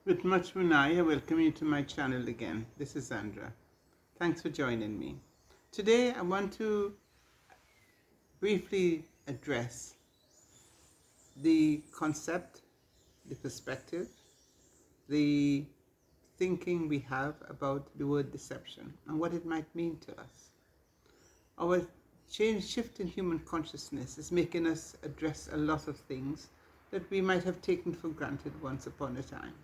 With much Munai, I welcome you to my channel again. This is Zandra. Thanks for joining me. Today, I want to briefly address the concept, the perspective, the thinking we have about the word deception and what it might mean to us. Our shift in human consciousness is making us address a lot of things that we might have taken for granted once upon a time.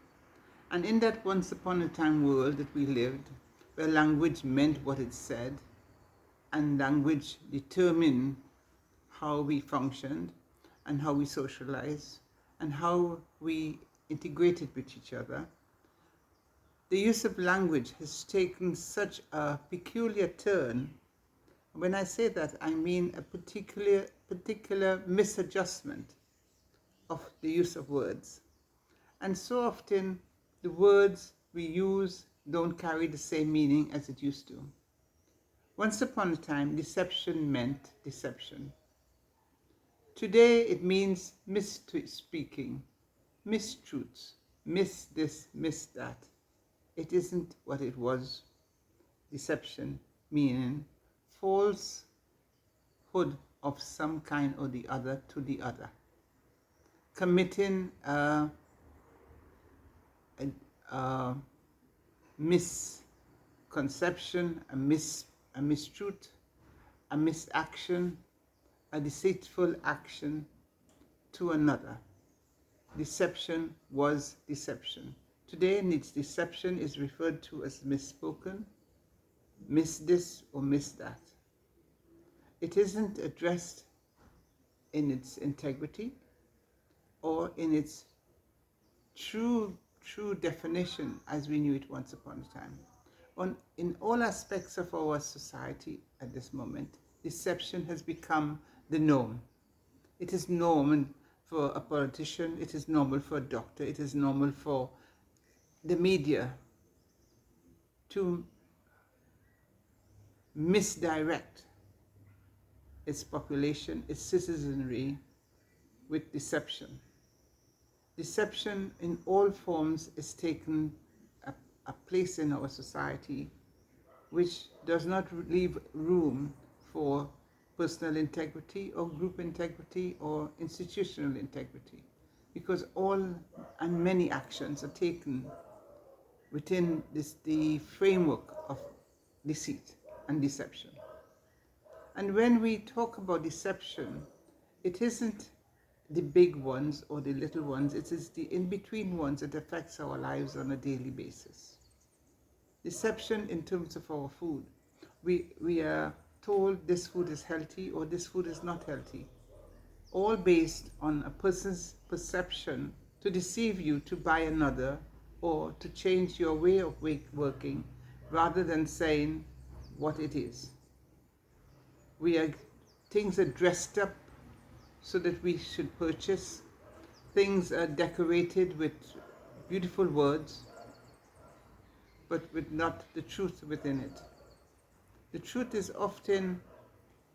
And in that once upon a time world that we lived, where language meant what it said, and language determined how we functioned, and how we socialized, and how we integrated with each other, the use of language has taken such a peculiar turn. When I say that, I mean a particular misadjustment of the use of words. And so often, the words we use don't carry the same meaning as it used to. Once upon a time, deception meant deception. Today, it means misspeaking, mistruths, miss this, miss that. It isn't what it was. Deception meaning falsehood of some kind or the other to the other. Committing a misconception, a mistruth, a misaction, a deceitful action to another. Deception was deception. Today, deception is referred to as misspoken, miss this or miss that. It isn't addressed in its integrity or in its true definition as we knew it once upon a time. In all aspects of our society at this moment, deception has become the norm. It is normal for a politician, it is normal for a doctor, it is normal for the media to misdirect its population, its citizenry with deception. Deception in all forms is taken a place in our society which does not leave room for personal integrity or group integrity or institutional integrity, because all and many actions are taken within the framework of deceit and deception. And when we talk about deception, it isn't the big ones or the little ones, it is the in-between ones that affects our lives on a daily basis. Deception in terms of our food. We are told this food is healthy or this food is not healthy, all based on a person's perception to deceive you to buy another or to change your way of working rather than saying what it is. Things are dressed up so that we should purchase. Things are decorated with beautiful words, but with not the truth within it. The truth is often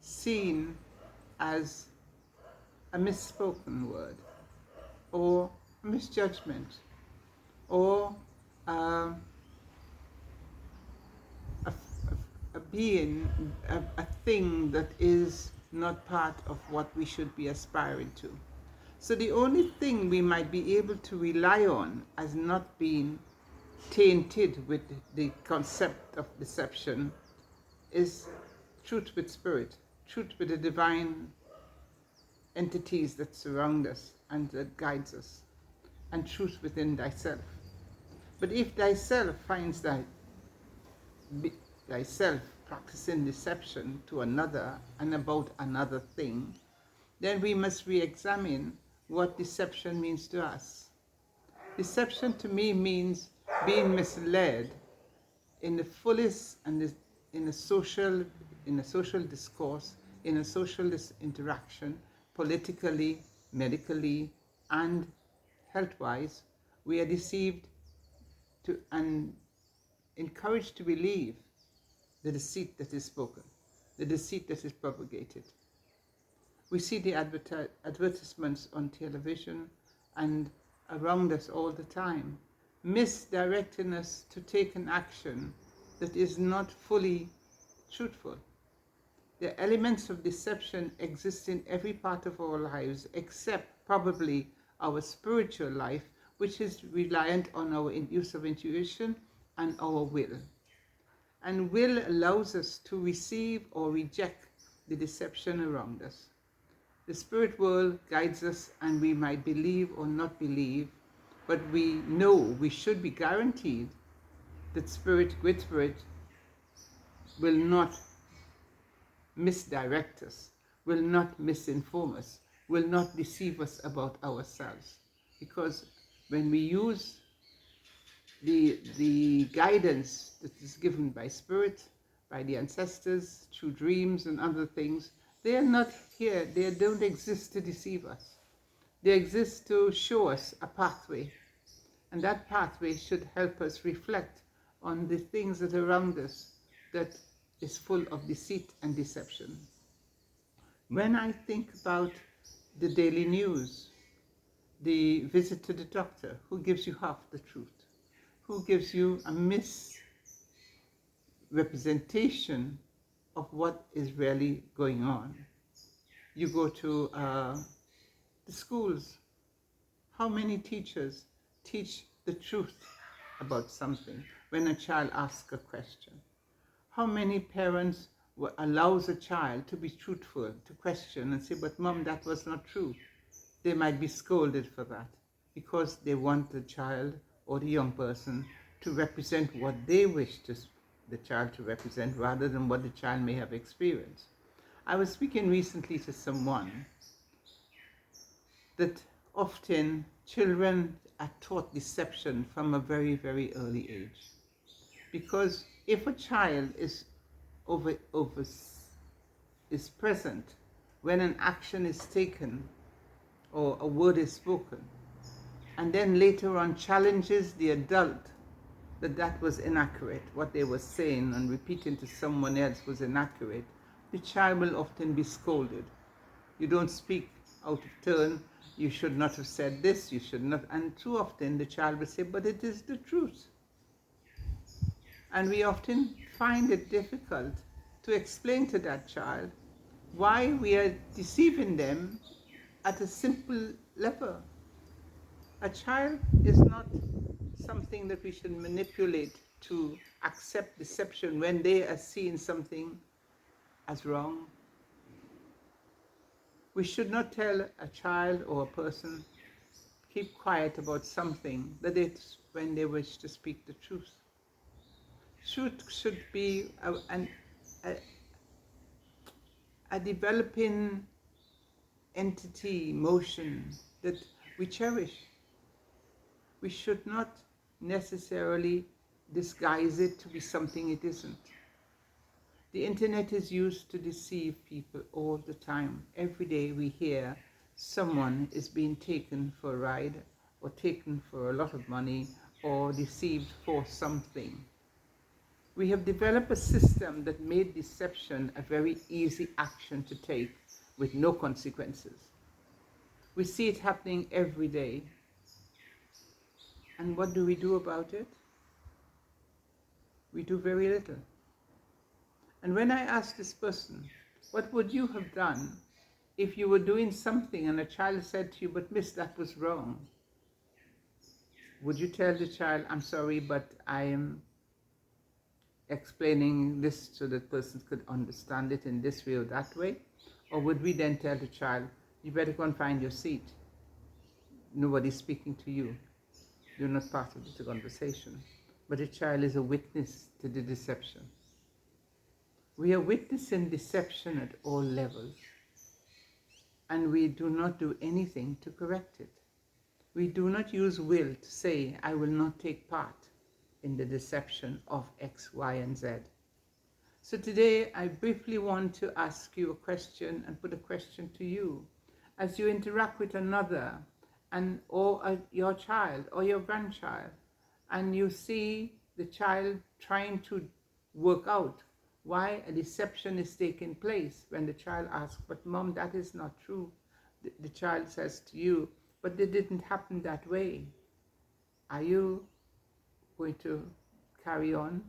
seen as a misspoken word, or a misjudgment, or a being, a thing that is not part of what we should be aspiring to. So the only thing we might be able to rely on as not being tainted with the concept of deception is truth with spirit, truth with the divine entities that surround us and that guides us, and truth within thyself. But if thyself finds thyself practicing deception to another and about another thing, then we must re-examine what deception means to us. Deception to me means being misled in the fullest and in a social discourse, in a social interaction, politically, medically, and health-wise. We are deceived and encouraged to believe the deceit that is spoken, the deceit that is propagated. We see the advertisements on television and around us all the time misdirecting us to take an action that is not fully truthful. The elements of deception exist in every part of our lives except probably our spiritual life, which is reliant on our use of intuition and our will. And will allows us to receive or reject the deception around us. The spirit world guides us, and we might believe or not believe, but we know we should be guaranteed that spirit, great spirit, will not misdirect us, will not misinform us, will not deceive us about ourselves. Because when we use the guidance that is given by spirit, by the ancestors, through dreams and other things, they are not here, they don't exist to deceive us. They exist to show us a pathway. And that pathway should help us reflect on the things that are around us that is full of deceit and deception. When I think about the daily news, the visit to the doctor, who gives you half the truth? Who gives you a misrepresentation of what is really going on? You go to the schools. How many teachers teach the truth about something when a child asks a question? How many parents allows a child to be truthful, to question and say, but mom, that was not true? They might be scolded for that because they want the child or the young person to represent what they wish the child to represent rather than what the child may have experienced. I was speaking recently to someone that often children are taught deception from a very, very early age. Because if a child is is present when an action is taken or a word is spoken, and then later on challenges the adult that was inaccurate, what they were saying and repeating to someone else was inaccurate, the child will often be scolded. You don't speak out of turn, you should not have said this, you should not, and too often the child will say, but it is the truth. And we often find it difficult to explain to that child why we are deceiving them at a simple level. A child is not something that we should manipulate to accept deception when they are seeing something as wrong. We should not tell a child or a person, keep quiet about something that it's when they wish to speak the truth. Truth should be a developing entity, emotion that we cherish. We should not necessarily disguise it to be something it isn't. The internet is used to deceive people all the time. Every day we hear someone is being taken for a ride or taken for a lot of money or deceived for something. We have developed a system that made deception a very easy action to take with no consequences. We see it happening every day. And what do we do about it? We do very little. And when I asked this person, what would you have done if you were doing something and a child said to you, but miss, that was wrong? Would you tell the child, I'm sorry, but I am explaining this so that person could understand it in this way or that way? Or would we then tell the child, you better go and find your seat. Nobody's speaking to you. You're not part of the conversation. But the child is a witness to the deception. We are witnessing deception at all levels. And we do not do anything to correct it. We do not use will to say, I will not take part in the deception of X, Y, and Z. So today I briefly want to ask you a question and put a question to you. As you interact with another or your child or your grandchild, and you see the child trying to work out why a deception is taking place, when the child asks, but mom, that is not true. The child says to you, but it didn't happen that way. Are you going to carry on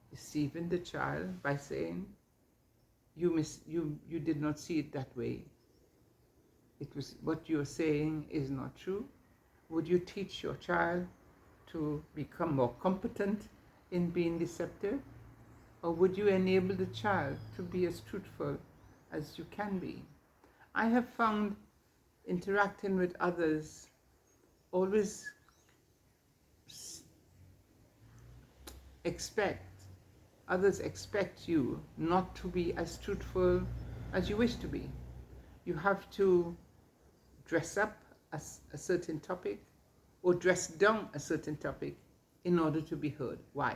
deceiving the child by saying, you did not see it that way. It was what you're saying is not true. Would you teach your child to become more competent in being deceptive? Or would you enable the child to be as truthful as you can be? I have found interacting with others always others expect you not to be as truthful as you wish to be. You have to dress up a certain topic or dress down a certain topic in order to be heard. Why?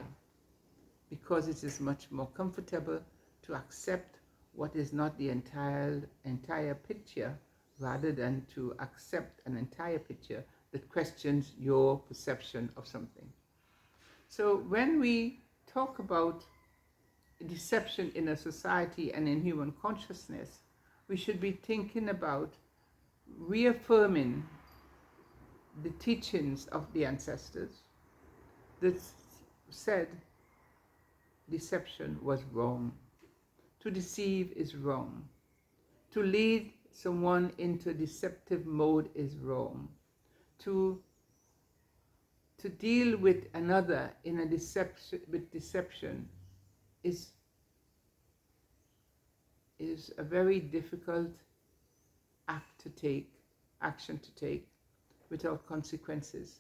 Because it is much more comfortable to accept what is not the entire picture, rather than to accept an entire picture that questions your perception of something. So when we talk about deception in a society and in human consciousness, we should be thinking about reaffirming the teachings of the ancestors that said deception was wrong. To deceive is wrong. To lead someone into deceptive mode is wrong. To deal with another in a deception is a very difficult action to take without consequences.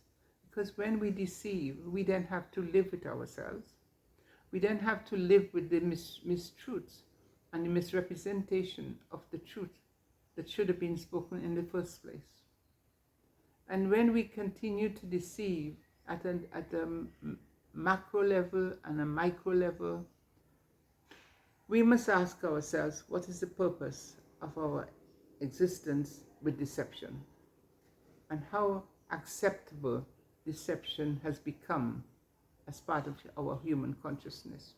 Because when we deceive, we then have to live with ourselves. We then have to live with the mistruths and the misrepresentation of the truth that should have been spoken in the first place. And when we continue to deceive at a macro level and a micro level, we must ask ourselves, what is the purpose of our existence with deception? And how acceptable deception has become as part of our human consciousness.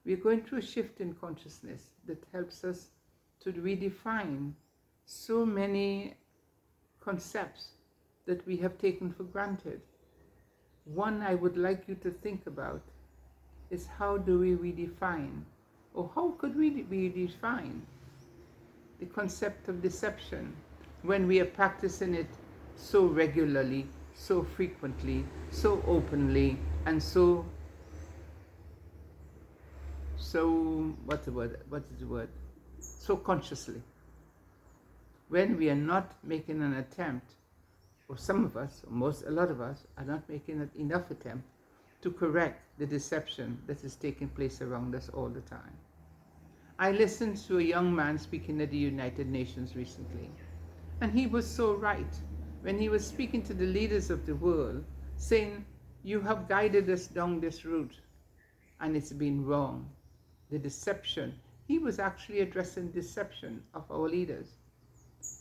We are going through a shift in consciousness that helps us to redefine so many concepts that we have taken for granted. One I would like you to think about is, how do we redefine, or how could we redefine the concept of deception when we are practicing it so regularly, so frequently, so openly, and so so consciously, when we are not making an attempt, or some of us, or a lot of us are not making enough attempt to correct the deception that is taking place around us all the time. I listened to a young man speaking at the United Nations recently, and he was so right when he was speaking to the leaders of the world, saying, you have guided us down this route and it's been wrong. The deception, he was actually addressing deception of our leaders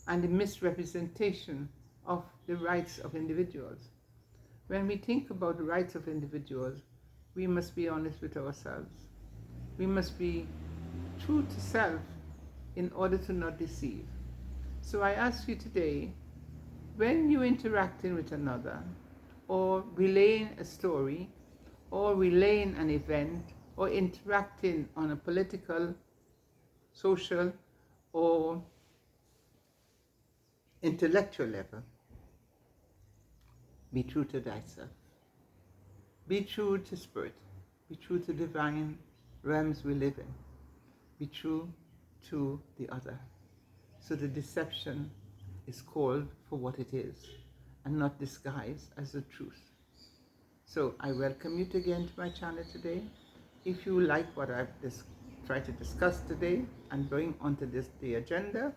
and the misrepresentation of the rights of individuals. When we think about the rights of individuals, we must be honest with ourselves. We must be true to self in order to not deceive. So I ask you today, when you're interacting with another, or relaying a story, or relaying an event, or interacting on a political, social, or intellectual level, be true to thyself. Be true to spirit. Be true to divine realms we live in. Be true to the other. So the deception is called for what it is and not disguised as the truth. So I welcome you again to my channel today. If you like what I've tried to discuss today and bring onto the agenda,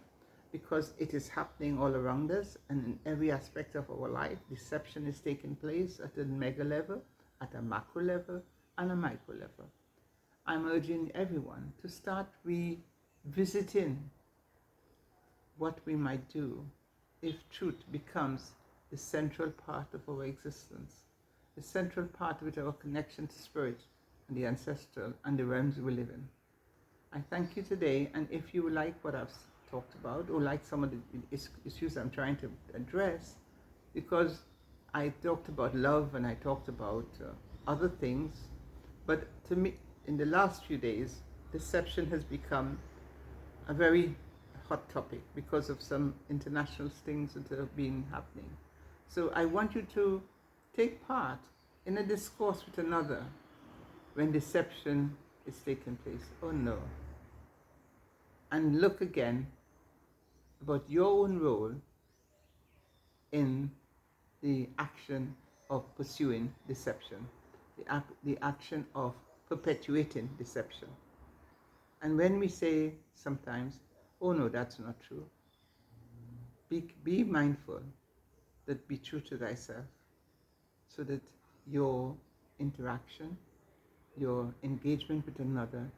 because it is happening all around us and in every aspect of our life, deception is taking place at a mega level, at a macro level, and a micro level. I'm urging everyone to start revisiting what we might do if truth becomes the central part of our existence, the central part with our connection to spirit and the ancestral and the realms we live in. I thank you today, and if you like what I've talked about, or like some of the issues I'm trying to address, because I talked about love and I talked about other things. But to me, in the last few days, deception has become a very hot topic because of some international things that have been happening. So I want you to take part in a discourse with another when deception is taking place. Oh no. And look again about your own role in the action of pursuing deception, the action of perpetuating deception. And when we say sometimes, oh no, that's not true, be mindful that be true to thyself, so that your interaction, your engagement with another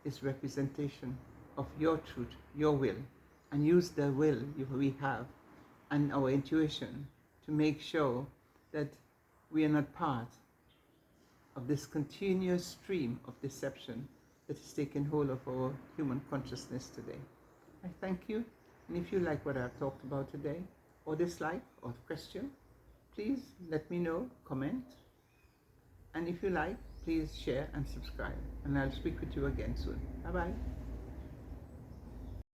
is representation of your truth, your will, and use the will we have and our intuition to make sure that we are not part of this continuous stream of deception that is taking hold of our human consciousness today. I thank you, and if you like what I've talked about today, or dislike, or question, please let me know, comment, and if you like, please share and subscribe, and I'll speak with you again soon. Bye-bye.